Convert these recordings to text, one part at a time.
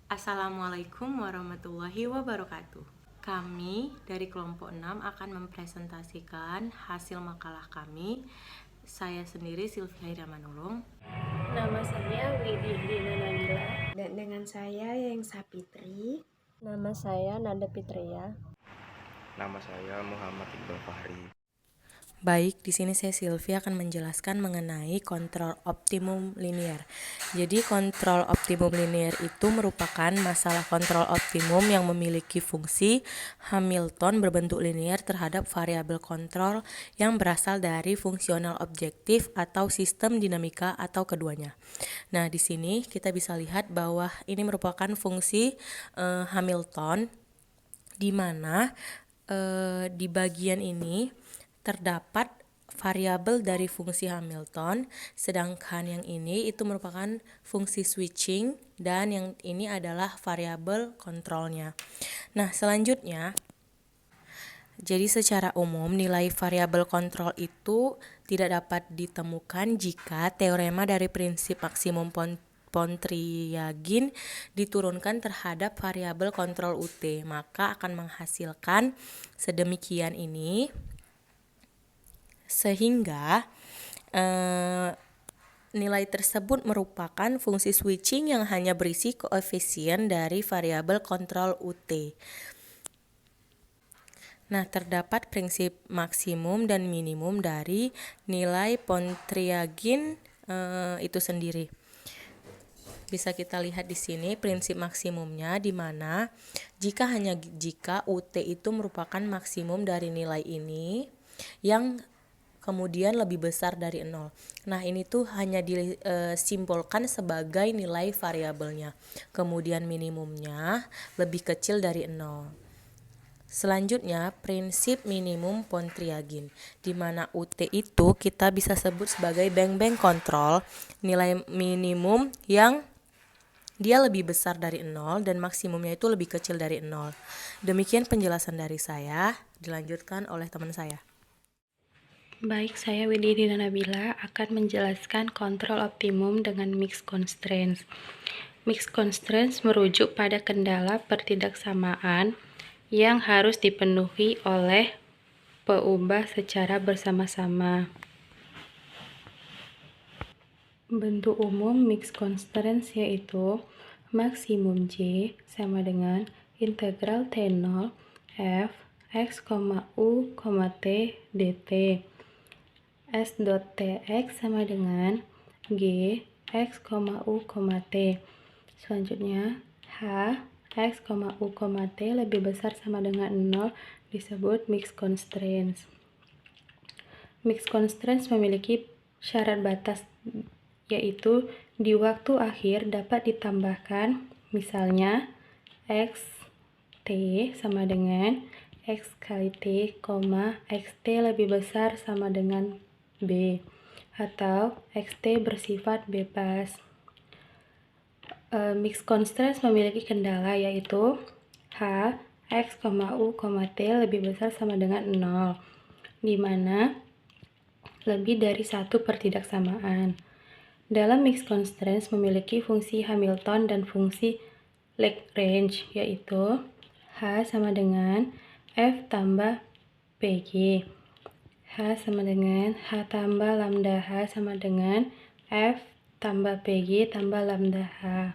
Assalamualaikum warahmatullahi wabarakatuh. Kami dari kelompok 6 akan mempresentasikan hasil makalah kami. Saya sendiri Sylvia Ira Manulung. Nama saya Widi Dina Nabila. Dan dengan saya Yang Sapitri. Nama saya Nanda Fitria. Nama saya Muhammad Iqbal Fahri. Baik, di sini saya Sylvia akan menjelaskan mengenai kontrol optimum linear. Jadi kontrol optimum linear itu merupakan masalah kontrol optimum yang memiliki fungsi Hamilton berbentuk linear terhadap variabel kontrol yang berasal dari fungsional objektif atau sistem dinamika atau keduanya. Nah, di sini kita bisa lihat bahwa ini merupakan fungsi Hamilton di mana di bagian ini terdapat variabel dari fungsi Hamilton, sedangkan yang ini itu merupakan fungsi switching dan yang ini adalah variabel kontrolnya. Nah, selanjutnya, jadi secara umum nilai variabel kontrol itu tidak dapat ditemukan jika teorema dari prinsip maksimum Pontryagin diturunkan terhadap variabel kontrol UT, maka akan menghasilkan sedemikian ini sehingga nilai tersebut merupakan fungsi switching yang hanya berisi koefisien dari variabel kontrol UT. Nah, terdapat prinsip maksimum dan minimum dari nilai Pontryagin itu sendiri. Bisa kita lihat di sini prinsip maksimumnya, di mana jika UT itu merupakan maksimum dari nilai ini yang kemudian lebih besar dari 0. Nah, ini tuh hanya disimpulkan sebagai nilai variabelnya. Kemudian minimumnya lebih kecil dari 0. Selanjutnya, prinsip minimum Pontryagin, di mana UT itu kita bisa sebut sebagai bang-bang kontrol, nilai minimum yang dia lebih besar dari 0 dan maksimumnya itu lebih kecil dari 0. Demikian penjelasan dari saya, dilanjutkan oleh teman saya. Baik, saya Widi Dina Nabila akan menjelaskan kontrol optimum dengan mixed constraints. Mixed constraints merujuk pada kendala pertidaksamaan yang harus dipenuhi oleh peubah secara bersama-sama. Bentuk umum mixed constraints yaitu maksimum J sama dengan integral T0 f x, u, t dt. S dot Tx sama dengan G x, u, t. Selanjutnya H x, u, t lebih besar sama dengan 0 disebut mixed constraints. Mixed constraints memiliki syarat batas, yaitu di waktu akhir dapat ditambahkan misalnya x t sama dengan x kali t, xt lebih besar sama dengan b, atau xt bersifat bebas. Mixed constraints memiliki kendala yaitu h, x, u, t lebih besar sama dengan 0, di mana lebih dari satu pertidaksamaan. Dalam mixed constraints memiliki fungsi Hamilton dan fungsi Lagrange, yaitu h sama dengan f tambah pg. H sama dengan H tambah lambda H sama dengan F tambah PG tambah lambda H.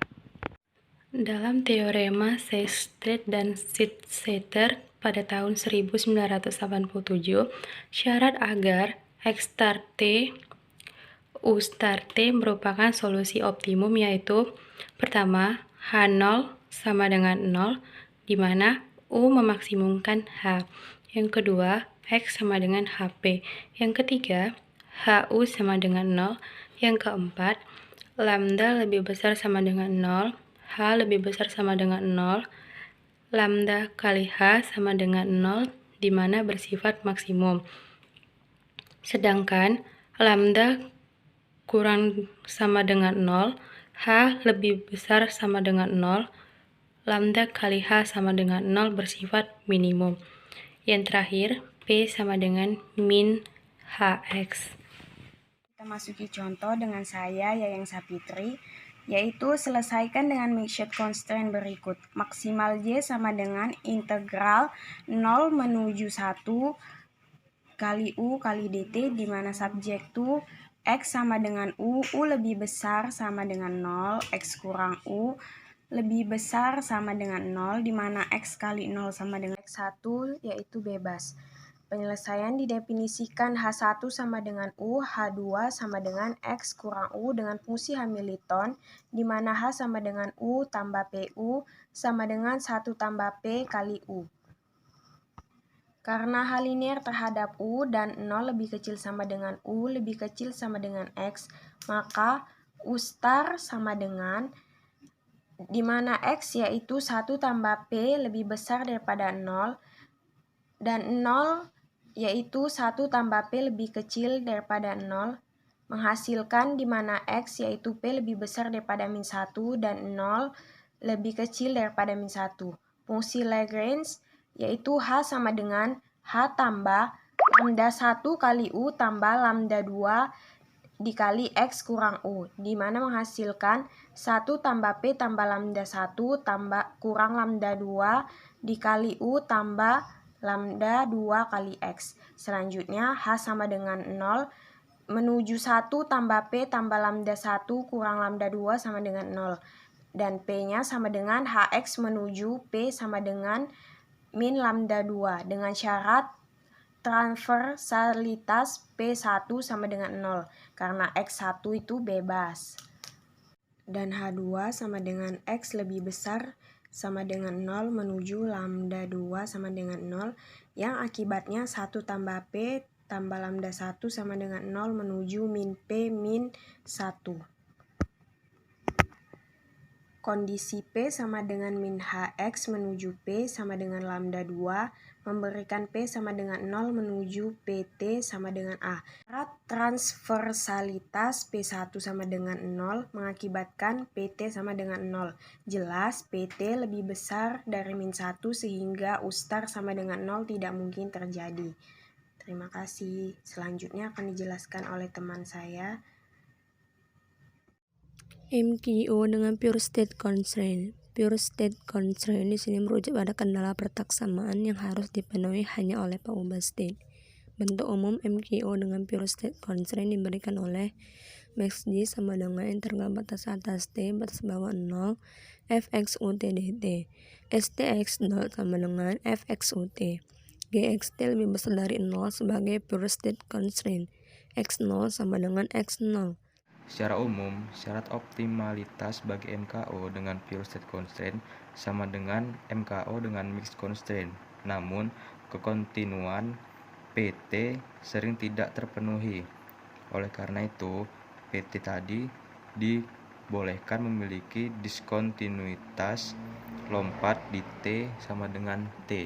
Dalam teorema Seystedt dan Sittseter pada tahun 1987, syarat agar X star T, U star T merupakan solusi optimum yaitu pertama, H0 sama dengan 0, di mana U memaksimumkan H. Yang kedua, X sama dengan HP. Yang ketiga, HU sama dengan 0. Yang keempat, lambda lebih besar sama dengan 0, H lebih besar sama dengan 0, lambda kali H sama dengan 0, di mana bersifat maksimum. Sedangkan lambda kurang sama dengan 0, H lebih besar sama dengan 0, lambda kali H sama dengan 0 bersifat minimum. Yang terakhir, P sama dengan min Hx. Kita masuki contoh dengan saya Yayang Sapitri. yaitu selesaikan dengan mixed constraint berikut. Maksimal Y sama dengan integral 0 menuju 1 kali U kali dt, di mana subjek itu X sama dengan U lebih besar sama dengan 0, X kurang U lebih besar sama dengan 0, di mana X kali 0 sama dengan X1, yaitu bebas. Penyelesaian didefinisikan H1 sama dengan U, H2 sama dengan X kurang U dengan fungsi Hamilton, di mana H sama dengan U tambah PU sama dengan 1 tambah P kali U. Karena H linear terhadap U dan 0 lebih kecil sama dengan U lebih kecil sama dengan X, maka U star sama dengan, di mana X yaitu 1 tambah P lebih besar daripada 0, dan 0 yaitu 1 tambah P lebih kecil daripada 0, menghasilkan di mana X yaitu P lebih besar daripada min 1 dan 0 lebih kecil daripada min 1. Fungsi Lagrange yaitu H sama dengan H tambah lambda 1 kali U tambah lambda 2 dikali X kurang U, di mana menghasilkan 1 tambah P tambah lambda 1 tambah kurang lambda 2 dikali U tambah lambda 2 kali X. Selanjutnya H sama dengan 0 menuju 1 tambah P tambah lambda 1 kurang lambda 2 sama dengan 0. Dan P-nya sama dengan HX menuju P sama dengan min lambda 2 dengan syarat transversalitas P1 sama dengan 0 karena X1 itu bebas. Dan H2 sama dengan X lebih besar sama dengan 0 menuju lambda 2 sama dengan 0 yang akibatnya 1 tambah P tambah lambda 1 sama dengan 0 menuju min P min 1. Kondisi P sama dengan min HX menuju P sama dengan lambda 2 memberikan P sama dengan 0 menuju PT sama dengan A. Syarat transversalitas P1 sama dengan 0 mengakibatkan PT sama dengan 0. Jelas PT lebih besar dari min 1 sehingga U star sama dengan 0 tidak mungkin terjadi. Terima kasih. Selanjutnya akan dijelaskan oleh teman saya. MQO dengan pure state constraint. Pure state constraint di sini merujuk pada kendala pertaksamaan yang harus dipenuhi hanya oleh pengubah state. Bentuk umum MQO dengan pure state constraint diberikan oleh max G sama dengan integral batas atas T batas bawah 0 Fx UT dt. STX0 sama dengan Fx UT. GXT lebih besar dari 0 sebagai pure state constraint. X0 sama dengan X0. Secara umum, syarat optimalitas bagi MKO dengan pure state constraint sama dengan MKO dengan mixed constraint. Namun, kekontinuan PT sering tidak terpenuhi. Oleh karena itu, PT tadi dibolehkan memiliki diskontinuitas lompat di T sama dengan T.